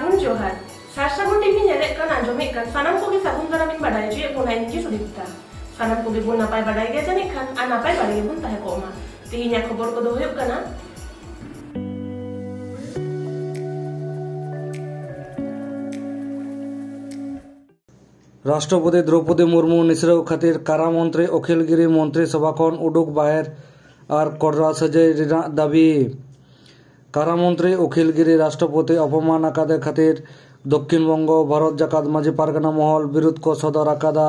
Sagun Johar. Sagun TV nyelek kan anjomik kan sanam kogi sagun daramin badai je pun lain je sudipta. Sanam kogi pun napai badai ge janik kan anapai badai pun tahe koma. Tihinya kobor ko doyuk kana. राष्ट्रपति द्रौपदी मुर्मू निसरेव खातिर कारा मंत्री अखिलगिरी मंत्री सभा खन उडुक बाहेर और कड़रा सजाई दाबी। कारा मंत्री अखिलगिरी राष्ट्रपति अपमान आकादे खातिर दक्षिण बंग भारत जाकात माझी पारगाना महल विरोध को सदर आकादा।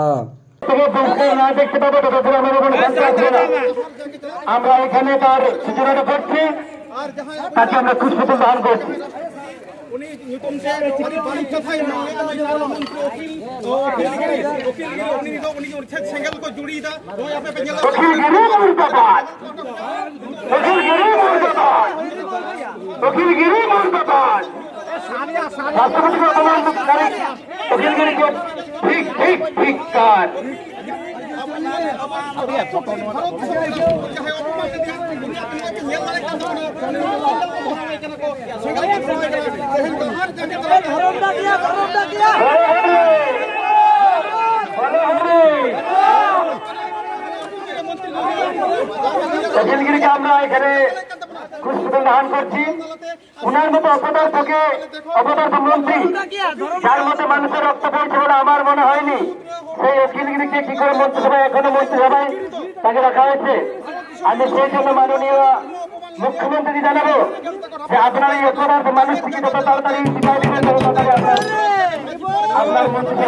मुख्यमंत्री जानाबो আপনারা এই অপরাধ মানুষ থেকে যত তাড়াতাড়ি বিচার দিবেন তত তাড়াতাড়ি আপনার মন্ত্রী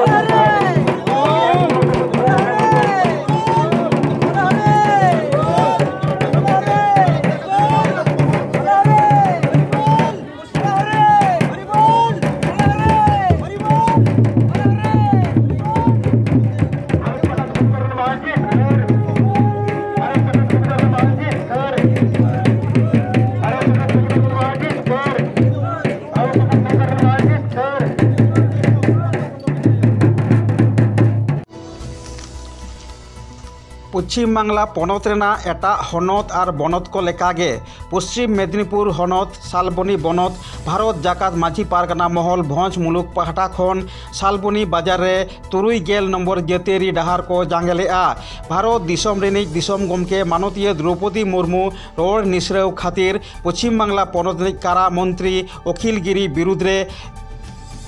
पश्चिम बांगला पनत रेना एटा हनत और बनत को लेकागे पश्चिम मेदिनीपुर हनत सालबनी बनत भारत जाकात माझी पारगाना महल भोज मुलुक पाहटा खन सालबनी बाजार रे 3 नम्बर जातियारी डाहार को जांगेलेआ। भारत दिसम रेनिज दिसम गमके माननीय द्रौपदी मुर्मू रोड निसरेव खातिर पश्चिम बांगला पनत रेनिज कारा मंत्री अखिलगिरी विरुद्ध रे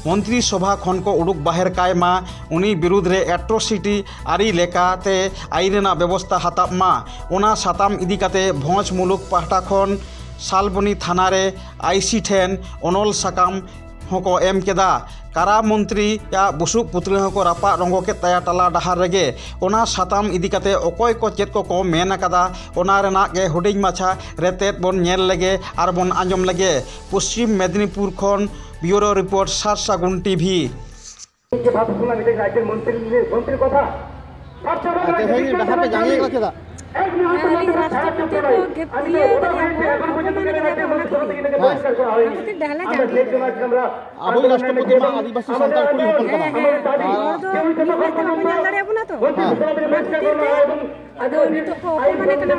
मंत्री सभा खन को उडुक बाहेर कायमा उनी विरुद्ध रे एट्रोसिटी आरी लेकाते आईरेना व्यवस्था हताबमा ओना साताम इदी काते भोज मुलुक पाहटा खन सालबनी थाना रे आईसी ठेन अनल साकाम हको एम केदा। कारा मंत्री या बुसुक पुतले हको रापा रंगो के तया टाला डाहार रेगे ओना साताम इदी काते अकय को चेत को मेन आकादा ओना रेना गे हुडिंग माछा रेतेत बन नेल लेगे आर बन आंजम लेगे। पश्चिम मेदिनीपुर खन ब्यूरो रिपोर्ट सागुन टीवी। आबो राष्ट्रपति मा आदिवासी संतान कुड़ी हुकम ada untuk ko mana kena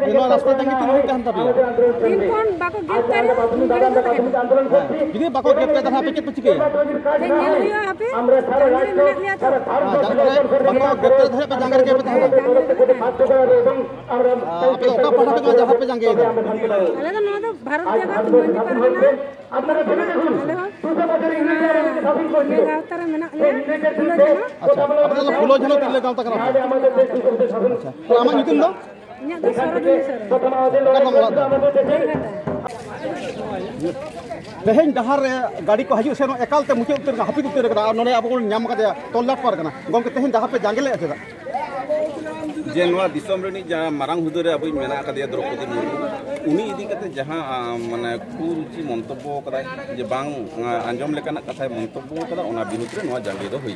ino rasta tangi tin kan tapi tin kon bako get kare jadi bako get kare tanah pikir pecike nyel huya ape amra thara rashtra bako get kare tanah pe jangar ke betah ape oka pahta pe jahar pe jange ale to no to bharat jagat mandi pargana আপনারা ফেলে দেখুন 200 বছর ইংরেজরা শাসন করছে গাওতারা মেনা আচ্ছা আপনারা ফুলো ঝালো তিলে গাওতা করা আমাদের দেশ করতে শাসন তো আমার নিতুন দাও ইয়া তো Sarojini Behin dahar gadi ko haju seno ekal te muke utter hapi utter kada none abo nyam kada tollat par kana gom ke tehin dahar pe jangele ate जे नवा दिसम रेनी जहाँ मारांग हुदर अब मेना कदिया द्रौपदी मुर्मू उनी इदी कते जहाँ माने कुरुचि मंतब्य कदा जे बांग आंजम लेकाना कथा मंतब्य कदा ओना बिरुद्ध रे नवा जांगे दो होई।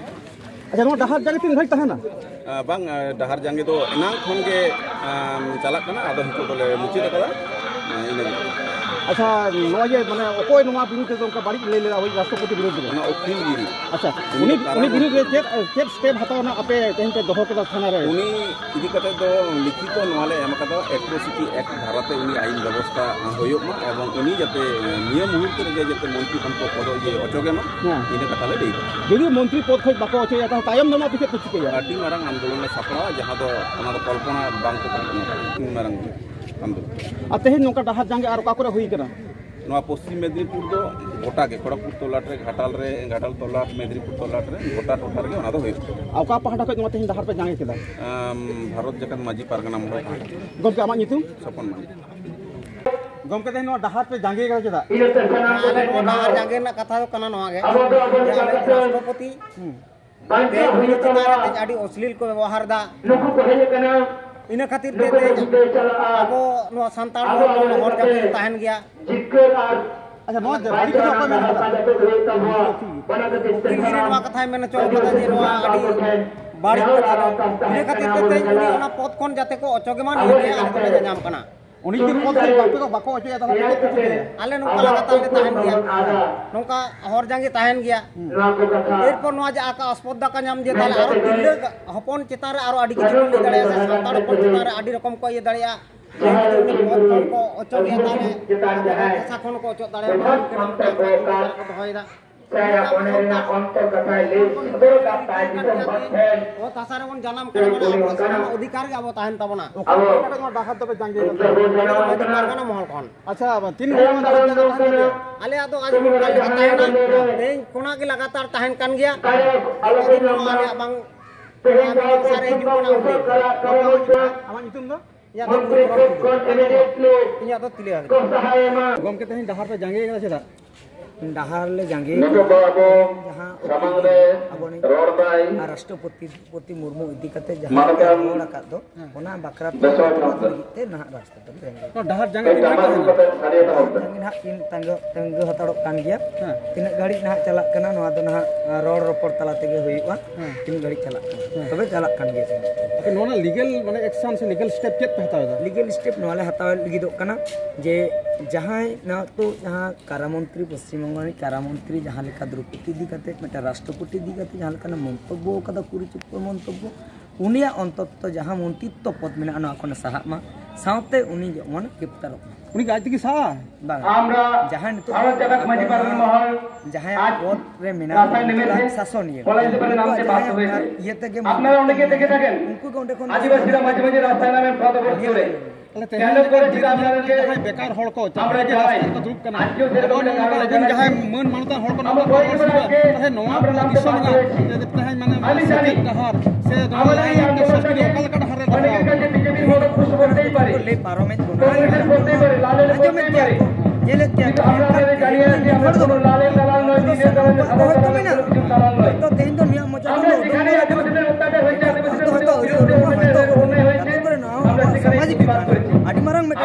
अच्छा नवा डहार जांगे तीन घाई तहना बांग डहार जांगे दो एनांग खन गे चालाक कना आदो हिको बोले मुचिद कदा इना अच्छा नवा ये माने ओकोय नवा विरुद्ध तो उनका बाड़ी ले लेदा वही राष्ट्रपति विरुद्ध ᱚᱱᱟ ᱚᱠᱤᱞ ᱜᱤᱨᱤ अच्छा उनी विरुद्ध चेक स्टेप हताव ना आपे तेहन पे दोहो केदा थाना रे उनी इदी कते दो लिखित नवाले एम कदा एट्रोसिटी एक्ट धाराते उनी आईन व्यवस्था होयोग मा एवं उनी जते नियम मुहूर्त रे जते मंत्री हम को पद ये अचोगे मा इने कथा ले देई यदि मंत्री पद खै बाको अचे या तायम नमा पिके पुछके या आटी मारंग आंदोलन में सपड़ा जहां दो ओना दो कल्पना बांग को तीन मारंग आंदोलन तेहन नोका डहार जांगे आर का करे होई कना नवा पश्चिम मेदिनीपुर दो गोटा के खड़गपुर तोलाट रे घाटाल तोलाट मेदिनीपुर तोलाट रे गोटा टोटा रे ओना दो होई आका पहाड़ा खै नोते तेहन डहार पे जांगे केदा भारत जगत माझी पारगना महल गमके आमा नितुम सपन मानी गमके तेहन नो डहार पे जांगे केदा केदा डहार जांगे ना कथा दो कना नवा गे राष्ट्रपति आडी अश्लील को व्यवहार दा इन खातिर अब सानताड़ हर जाति तहन गया अच्छा नो बाड़ी को अपन नवा कथा में चो कदा जे नवा आडी बाड़ी कथा इन खातिर ते ओना पद कोन जाते को अचोगमान ये आले नाम कना उनी दिन पद खै बापे को बाको अचे या ता आले नोका लगातार ले तहन गया नोका हर जांगे तहन गया एरपर नवा जे आका अस्पदा का नाम जे ताले आरो तिल्ले हपन चेतान रे आरो आडी किछु ले दड़या सानताड़ हपन चेतान रे आडी रकम को ये दड़या को अचो गया ताले ऐसा कोन को अचो दड़या को दोहयदा saya ponena untuk kata le sodor kata jitom pathen o tasare on janam kana अधिकार के अब ताहन तबना abo डहार तो पे जांगे अधिकार महल कोन अच्छा 3 घंटा आले आदो आज मुकाल ताहन तेन कोना के लगातार ताहन कान गया माने बांग सारे जुना आमा नितुम दो या तो तिले गमके तेहन डहार पे जांगे केदा छेदा डहार ले जांगे जहां राष्ट्रपति मुर्मू इदी कते जहां रोड़ा का दो ओना बकरा ते ना राष्ट्रपति जांगे तो डहार जांगे ना तीन तंग हताड़ो कान गया तीन गाड़ी ना चला कना नवा दो ना रोड रोपड़ तला तेगे होईवा तीन गाड़ी चला तबे चला कान गया ओके नोना लीगल माने एक्शन से लीगल स्टेप चेक पे हतावेदा लीगल स्टेप नवाले हतावे लगिदो कना जे जहां ना तो जहां कारा मंत्री पश्चिम बंगाल कारा मंत्री जहां लेका द्रौपदी दी कते मटा राष्ट्रपति दी कते जहां लेका मंतव्य कदा कुरी चुप मंतव्य उनिया अंतत जहां मंत्रित्व पद मेना ना कोन साहमा साउते उनी जमन गिफ्तार उनी गाजती की सा हमरा जहां तो भारत जगत माझी पारगना महल जहां पद रे मेना शासनीय कॉलेज पे नाम से बात हुई ये तक আপনারা অনেকে দেখে থাকেন उनको কোন দেখুন আদিবাসীরা মাঝে মাঝে রাস্তায় নামে পদ ভোট করে केन करे जिला आपनाके बेकार हड़ को हमरा के रास्ता को दुरुप कना लेकिन जहां मन मानता हड़ को नाम तहे नवा दिसम ना तहे माने सटीक डहार से दोला के संस्कृति ओकल का डहार रे बीजेपी मोड खुश करतेई पारे ले पारो में करतेई पारे लाले करतेई पारे ये ले क्या गाड़ी है हम लाले दलाल नो दिने दलाल तो तीन तो नियम मजा दिखाने आदिवासी उत्तर होई जाते सामाजिक विभाग आदि मारंग में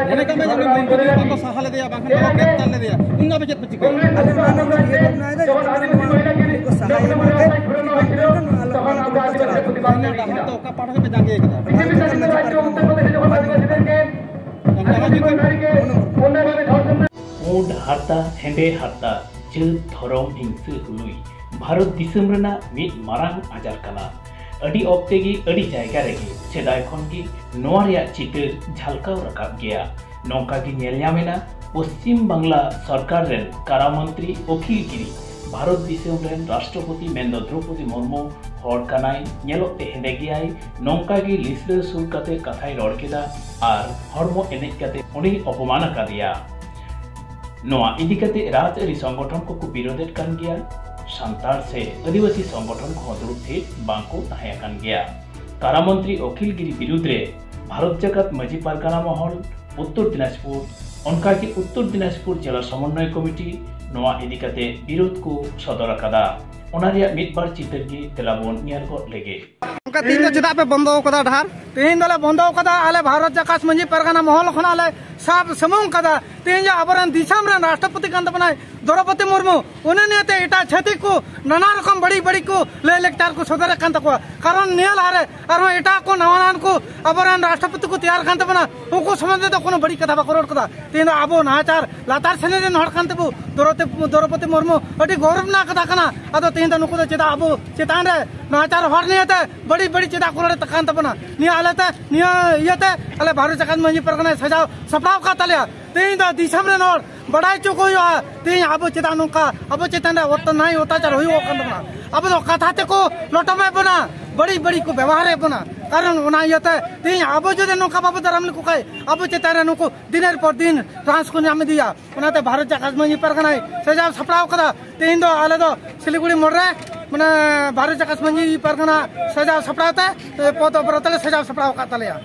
मने का में मंत्री को सहाले दिया बाखन को ग्रेप्तार ले दिया उन्ना बजट बची गई अरे मानव ये ना है को सहाय मांगे तो का पाठ पे जांगे मोड हारता हेंदे हारता ज धरम हिंसे हुलुई भारत दिसम रेना मिट मारांग आजार कना अड़ी ऑक्टे की अड़ी जायगा रेगी सेदाय खन की नोआ रिया चितर झलकाव रकाब गया नौका की नेलयामेना पश्चिम बांग्ला सरकार रेन कारा मंत्री अखिल गिरी भारत दिसम रेन राष्ट्रपति मेंदो द्रौपदी मुर्मू हर कानाय नेलोते हेंदे गियाय नौका की लिस्ले सुर कते कथाय रड़ केदा आर हरमो एनेज कते उनी अपमान कादिया नोआ इदी कते राजआरी संगठन को विरोधेट कान गया सान्ताड़ से आदिवासी संगठन को दुरुप थे बांको तहायाकान गया कारा मंत्री अखिल गिरी विरुद्ध रे भारत जगत माझी पारगना महल उत्तर दिनाजपुर उनका की उत्तर दिनाजपुर जिला समन्वय कमिटी नोआ इदिकाते विरोध को सदर अकादा ओनारिया मिदबार चितर की तेलाबोन नियर को लेगे उनका तीन तो चेदा पे बंद कदा ढार तीन दले बंद कदा आले भारत जगत माझी पारगना महल खना आले साब समूह कदा तेज आबरन दिशा में राष्ट्रपति कांतपना द्रौपदी मुर्मू उन्हें एटा छति को नाना रकम बड़ी बड़ी को ले लेक्चार को सदर कांतको कारण नियल हारे और एटा को नवान को आबरन राष्ट्रपति को तैयार कांतपना उनको समझ तो कोनो बड़ी कथा बकरोड कदा तेज आबो नाचार लातार सेने हड़ कांतबो द्रौपदी मुर्मू अभी गौरव ना कथा कना अदो तेज नुको चेदा आबो चेतान रे नाचार हड़ नियते बड़ी बड़ी चेदा कोड़े कांतपना निया आलेते निया इयते अले भारत जाकात मंजी परगना सजाव सपड़ाव का तलिया तेज दिशा में नोड़ बड़ा चुको तेज अब चेता नुका अब चेतन नहीं अत्याचार होना अब तो कथा को लटमे बना बड़ी बड़ी को व्यवहार बना कारण तेज अब जो नुका बाबू दाराम को कहे अब चेतान नुको दिन पर दिन ट्रांस को नाम दिया भारत जाकात मंजी परगना सजाव सपड़ाव कदा तेज आले सिलीगुड़ी मोड़े मैंने भारत जाकात मंजी परगना सजाव सपड़ाते पद व्रतले सजाव सपड़ाव का तलिया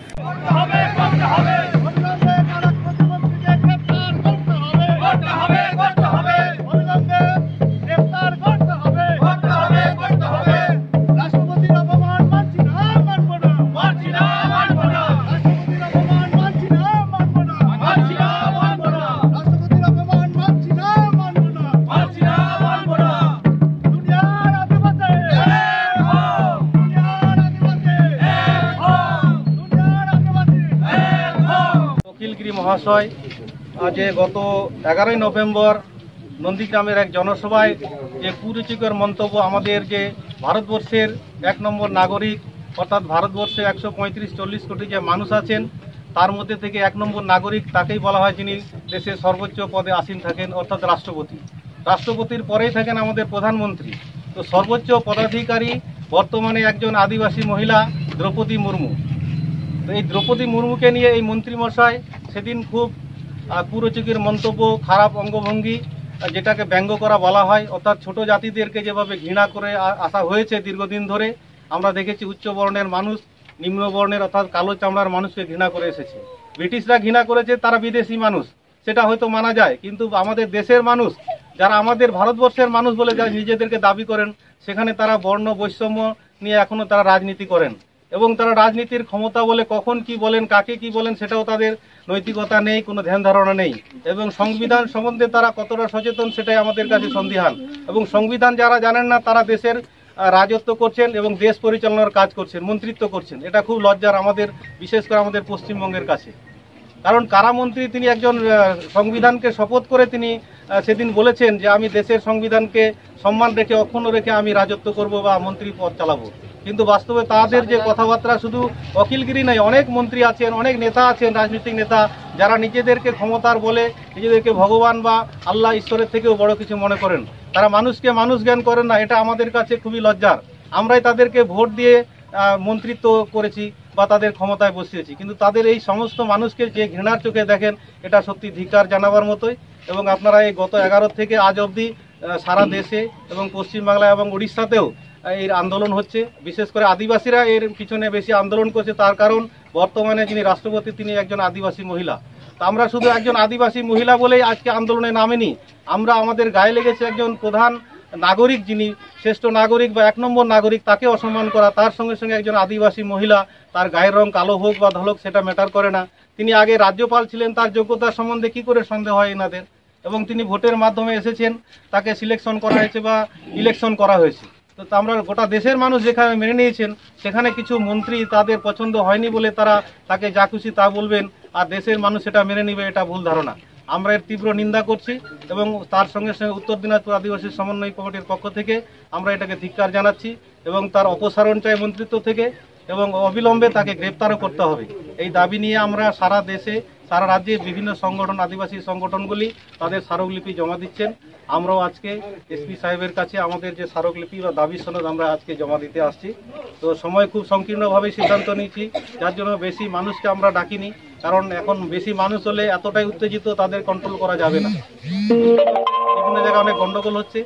महाशय आज गत 11 नवेम्बर नंदीग्रामेर एक जनसभाय जे कुरुचिकर मंतव्य आमादेर जे भारतवर्षेर 1 नम्बर नागरिक अर्थात भारतवर्षे 135-40 कोटी जे मानुष आछेन तार मध्य थेके 1 नम्बर नागरिक ताकेई बला हय जिनि देशेर सर्वोच्च पदे आसीन थाकेन अर्थात राष्ट्रपति। राष्ट्रपतिर परेई थाकेन आमादेर प्रधानमंत्री। तो सर्वोच्च पदाधिकारी बर्तमाने एकजन आदिवासी महिला द्रौपदी मुर्मू। तो এই দ্রৌপদী মুর্মুকে নিয়ে এই মন্ত্রীমশাই সেদিন খুব কুরুচিকর মন্তব্য খারাপ অঙ্গভঙ্গি যেটাকে ব্যঙ্গ করা বলা হয় অর্থাৎ ছোট জাতিদেরকে যেভাবে ঘৃণা করে আসা হয়েছে দীর্ঘদিন ধরে আমরা দেখেছি উচ্চ বর্ণের মানুষ নিম্ন বর্ণের অর্থাৎ কালো চামড়ার মানুষকে ঘৃণা করে এসেছে। ব্রিটিশরা ঘৃণা করেছে তারা বিদেশি মানুষ সেটা হয়তো মানা যায় কিন্তু আমাদের দেশের মানুষ যারা আমাদের ভারতবর্ষের মানুষ বলে যারা নিজেদেরকে দাবি করেন সেখানে তারা বর্ণ বৈষম্য নিয়ে এখনো তারা রাজনীতি করেন এবং তারা রাজনীতির ক্ষমতা বলে কখন কি বলেন কাকে কি বলেন সেটাও তাদের নৈতিকতা নেই কোনো ধ্যান ধারণা নেই এবং সংবিধান সম্বন্ধে তারা কতটা সচেতন সেটাই আমাদের কাছে সন্দিহান এবং সংবিধান যারা জানেন না তারা দেশের রাজত্ব করছেন এবং দেশ পরিচালনার কাজ করছেন মন্ত্রিত্ব করছেন এটা খুব লজ্জার আমাদের বিশেষ করে আমাদের পশ্চিমবঙ্গের কাছে কারণ কারামন্ত্রী তিনি একজন সংবিধানকে শপথ করে তিনি সেদিন বলেছেন যে আমি দেশের সংবিধানকে সম্মান রেখে অক্ষুণ্ণ রেখে আমি রাজত্ব করব বা মন্ত্রী পদ চালাবো কিন্তু বাস্তবে তাদের যে কথাবার্তা শুধু অখিলগিরি নয় অনেক মন্ত্রী আছেন অনেক নেতা আছেন রাজনৈতিক নেতা যারা নিজেদেরকে ক্ষমতার বলে নিজেদেরকে ভগবান বা আল্লাহ ঈশ্বরের থেকেও বড় কিছু মনে করেন তারা মানুষকে মানুষ জ্ঞান করেন না এটা আমাদের কাছে খুবই লজ্জার আমরাই তাদেরকে ভোট দিয়ে মন্ত্রিত্ব করেছি বা তাদের ক্ষমতায় বসিয়েছি কিন্তু তাদের এই সমস্ত মানুষকে যে ঘৃণার চোখে দেখেন এটা সত্যি ধিক্কার জানাবার মতোই এবং আপনারা এই গত 11 থেকে আজ অবধি সারা দেশে এবং পশ্চিমবাংলা এবং উড়িষ্যাতেও এর আন্দোলন হচ্ছে বিশেষ করে আদিবাসীরা এর পিছনে বেশি আন্দোলন করছে তার কারণ বর্তমানে যিনি রাষ্ট্রপতি তিনি একজন আদিবাসী মহিলা তো আমরা শুধু একজন আদিবাসী মহিলা বলেই আজকে আন্দোলনে নামেনি আমরা আমাদের গায়ে লেগেছে একজন প্রধান নাগরিক যিনি শ্রেষ্ঠ নাগরিক বা 1 নম্বর নাগরিক তাকে অসম্মান করা তার সঙ্গে সঙ্গে একজন আদিবাসী মহিলা তার গায়ের রং কালো হোক বা ধলক সেটা ম্যাটার করে না তিনি আগে রাজ্যপাল ছিলেন তার যোগ্যতা সম্বন্ধে কি করে সন্দেহ হয় এনাদের এবং তিনি ভোটের মাধ্যমে এসেছেন তাকে সিলেকশন করা হয়েছে বা ইলেকশন করা হয়েছে তো আমরা গোটা দেশের মানুষ যেখানে মেনে নিয়েছেন সেখানে কিছু মন্ত্রী তাদের পছন্দ হয়নি বলে তারা তাকে যা খুশি তা বলবেন আর দেশের মানুষ সেটা মেনে নেবে এটা ভুল ধারণা আমরা এর তীব্র নিন্দা করছি এবং তার সঙ্গে সঙ্গে উত্তর দিনাজপুর আদিবাসী সমন্বয় কমিটির পক্ষ থেকে আমরা এটাকে ধিক্কার জানাচ্ছি এবং তার অপসারণ চাই মন্ত্রিত্ব থেকে এবং অবিলম্বে তাকে গ্রেপ্তারও করতে হবে এই দাবি নিয়ে আমরা সারা দেশে সারা রাজ্যে বিভিন্ন সংগঠন আদিবাসী সংগঠনগুলি তাদের স্মারকলিপি জমা দিচ্ছেন আমরাও আজকে এসপি সাহেবের কাছে আমাদের যে স্মারকলিপি বা দাবি সনদ আমরা আজকে জমা দিতে আসছি তো সময় খুব সংকীর্ণভাবে সিদ্ধান্ত নিয়েছি যার জন্য বেশি মানুষকে আমরা ডাকিনি কারণ এখন বেশি মানুষ হলে এতটাই উত্তেজিত তাদের কন্ট্রোল করা যাবে না বিভিন্ন জায়গায় অনেক গন্ডগোল হচ্ছে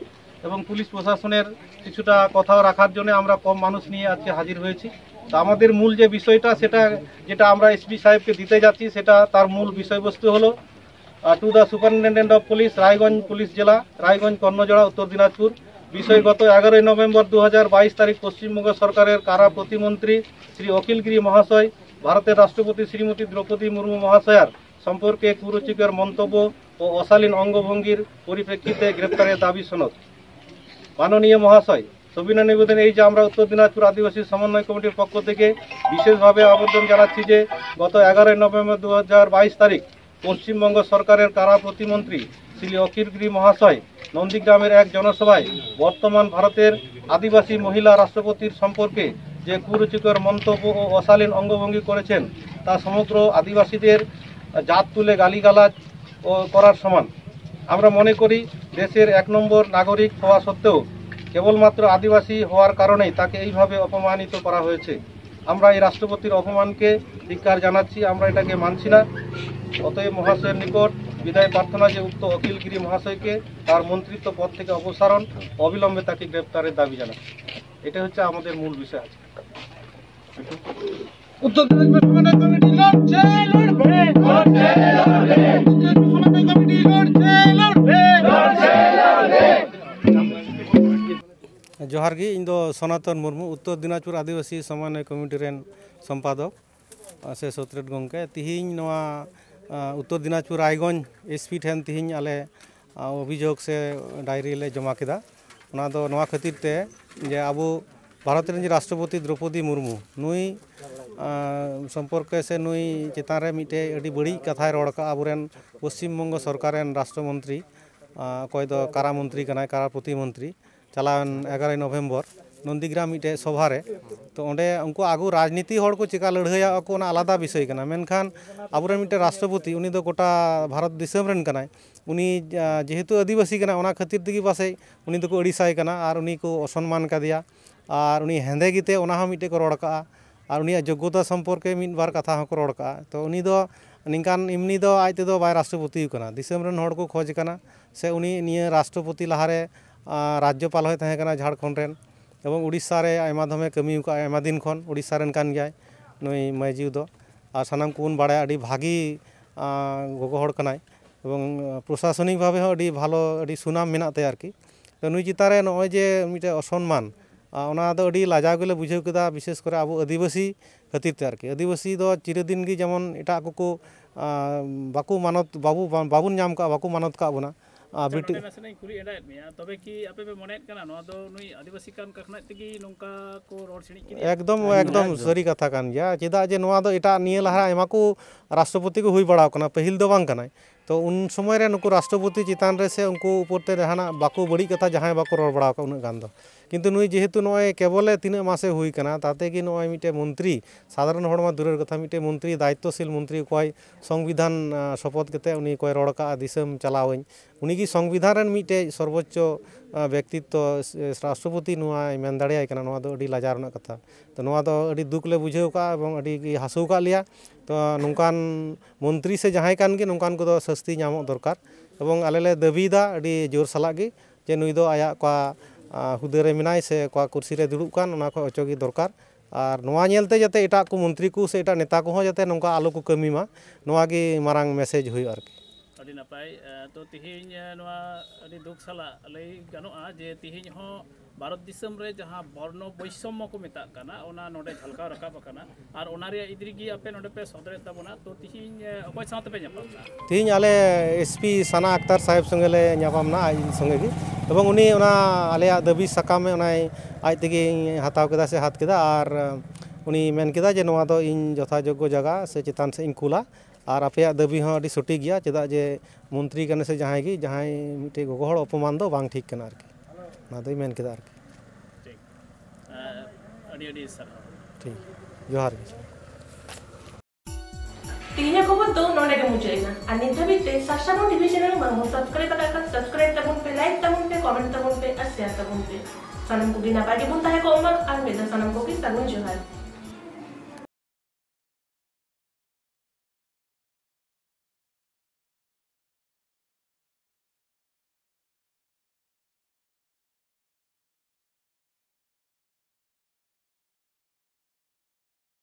এবং পুলিশ প্রশাসনের কিছুটা কথাও রাখার জন্য আমরা কম মানুষ নিয়ে আজকে হাজির হয়েছি তো আমাদের মূল যে বিষয়টা সেটা যেটা আমরা এসপি সাহেবকে দিতে যাচ্ছি সেটা তার মূল বিষয়বস্তু হলো to the superintendent of police Raiganj police জেলা রায়গঞ্জ কর্ণজোড়া উত্তর দিনাজপুর বিষয় গত 11 নভেম্বর 2022 তারিখ পশ্চিমবঙ্গ সরকারের কারা প্রতিমন্ত্রী শ্রী অখিলগিরি মহাশয় ভারতের রাষ্ট্রপতি শ্রীমতী দ্রৌপদী মুর্মু মহাশয়ার সম্পর্কে কুরুচিকর মন্তব্য ও অশালীন অঙ্গভঙ্গির পরিপ্রেক্ষিতে গ্রেপ্তারের দাবি সনদ। মাননীয় মহাশয়, সবিনয় নিবেদন এই যে আমরা উত্তর দিনাজপুর আদিবাসী সমন্বয় কমিটির পক্ষ থেকে বিশেষভাবে আবেদন জানাচ্ছি যে গত 11 নভেম্বর 2022 তারিখ পশ্চিমবঙ্গ সরকারের কারা প্রতিমন্ত্রী শ্রী অখিলগিরি মহাশয় নন্দীগ্রামের এক জনসভায় বর্তমান ভারতের আদিবাসী মহিলা রাষ্ট্রপতির সম্পর্কে যে কুরুচিকর মন্তব্য ও অশালীন অঙ্গভঙ্গি করেছেন তা সমগ্র আদিবাসীদের জাত তুলে গালিগালাজ ও করার সমান। আমরা মনে করি দেশের 1 নম্বর নাগরিক হওয়া সত্ত্বেও কেবলমাত্র আদিবাসী হওয়ার কারণেই তাকে এইভাবে অপমানিত করা হয়েছে। আমরা এই রাষ্ট্রপতির অপমানকে ধিক্কার জানাচ্ছি, আমরা এটাকে মানছি না। অতএব মহাশয়ের নিকট বিদায় প্রার্থনা যে উক্ত অখিলগিরি মহাশয়কে তার মন্ত্রিত্ব পদ থেকে অপসারণ, অবিলম্বে তাকে গ্রেপ্তারের দাবি জানাচ্ছি। এটা হচ্ছে আমাদের মূল বিষয় আছে। উত্তর দিনাজপুর সমন্বয় কমিটি লড়ছে লড়বে লড়ছে লড়বে সমন্বয় কমিটি লড়ছে লড়বে লড়ছে লড়বে। जोहार गी इन सनातन मुर्मू उत्तर दिनाजपुर आदिवासी समन्वय कमिटी रेन संपादक से सतरेट गंके तिहिं नवा उत्तर दिनाजपुर रायगंज एसपी ठेन तिहिं आले अभियोग से डायरी ले जमा केदा। ओना दो नवा खातिर ते जे आबो भारत रेन राष्ट्रपति द्रौपदी मुर्मू नुई संपर्क से नुई चेतान रे मिटे अडी बड़ी कथाय रड़ का आबोरेन पश्चिम बंग सरकार रेन राष्ट्रमंत्री कोई दो कारा मंत्री कनाय कारा प्रतिमंत्री चलावन 11 नवम्बर नंदीग्राम मिटे सभारे तो अंडे उनको आगु राजनीति हड़ को चिका लड़ाइया को आलादा विषय कना मेनखान आबोरे मिटे राष्ट्रपति उनी दो गोटा भारत दिसम रेन कनाय उनी जेहेतु आदिवासी कना ओना खातिर तगी पासे उनी दो को अड़िसाय कना और उनी को असम्मान कादिया और उनी हेंदे गिते ओना ह मिटे को रड़ का और उनी योग्यता सम्पर्के मिद बार कथा हको रड़ का तो उनी दो निकान इमनी दो आज तेदो बाय राष्ट्रपति कना दिसम रेन हड़ को खोज कना से उनी निये राष्ट्रपति लहारे राज्यपाल हो तहे कना झारखंड रेन एवं उड़ीसा रे आयमा धमे कमी का आयमा दिन खन उड़ीसा रेन कान गयाय नुई मैजिव दो और सानाम को बाड़ा अड़ी भागी गोगो हड़ कनाय एवं प्रशासनिक भावे हो अड़ी भालो अड़ी सुनाम मेना ते आरकी तो नुई चितारे नय जे मिटे असम्मान ओना दो अड़ी लाजा गेले बुझाव केदा विशेष करे आबो आदिवासी खातिर ते आरकी आदिवासी दो चिरदिन गी जेमन एटा को बाकु मानत बाबुन नाम का बाकु मानत का बोना बेटी नासने कुली एडायत मिया तबे कि आपे पे मनेत कना नवा दो नुई आदिवासी कान कखना तगी नोंका को रोड छिणी कि एकदम सरी कथा कान गया चेदा जे नवा दो एटा निये लहरा एमा को राष्ट्रपति को हुई बड़ाव कना पहिल दो बांग कना तो उन समय रे नुको राष्ट्रपति चितान रे से उनको ऊपर ते रहना बाको बड़ी कथा जहां बाको रोड बड़ाव का उन गान दो किंतु नुई जेहेतु नय केवल तीन मासे हुई कना ताते कि नय मिटे मंत्री साधारण हड़मा दूरेर कथा मिटे मंत्री दायित्वशील मंत्री कोई संविधान शपथ केते उनी कोई रोड का दिसम चलावኝ उनी की संविधान रेन मिटे सर्वोच्च व्यक्तित्व राष्ट्रपति नुआ मेन दाड़ियाय कना नुआ दो अडी लाजा रना कथा तो नुआ दो अडी दुख ले बुझाव का एवं अडी हासु का लिया तो नुकान मंत्री से जहां कान के नुकान को दो सस्ती नामो दरकार एवं आले ले दाबीदा अडी जोर सलाग गे जे नुई दो आया का हुदे रे मिनाय से का कुर्सी रे दुड़ुब कान ओना को अचोगी दरकार और नवा नेलते जाते एटा को मंत्री को से एटा नेता को जाते नोंका आलो को कमी मा नवा गे मारांग मेसेज हुई आरकी अडी नपाय तो तिहिन नवा अडी दुख सला लई गानोआ जे तिहिन हो भारत दिसम रे जहां वर्ण वैषम्य को मेता काना ओना नोडे झलका रकाब काना और ओना रे इद्रिगी आपे नोडे पे सदरे ताबोना तो तिहिन अकोय साथे पे ᱧᱟᱯᱟᱢना तिहिन आले एसपी साना अख्तर साहेब संगे ले ᱧᱟᱯᱟᱢना आज संगे गी एवं उनी ओना आले दाबी सकाम में ओना आज तेगी हताव केदा से हाथ केदा और उनी मेन केदा जे नवा दो इन यथायोग्य जगह से चितान से इन कुला और आपे दाबी हो अडी सटी गया चेदा जे मंत्री कने से जहां गी जहां मिटे गोगो हड़ अपमान दो बांग ठीक कना आरकी ना दो मेन केदा आरकी ठीक अडी सर ठीक जोहार तीन खबर दो नोडे के मुचेना और नित धाबिते सासाबो टीवी चैनल मामो सब्सक्राइब करा सब्सक्राइब तबुन पे लाइक तबुन पे कमेंट तबुन पे और शेयर तबुन पे सनम को बिना पागे बुन ताहे को उमर और मेदा सनम को की सगुन जोहार।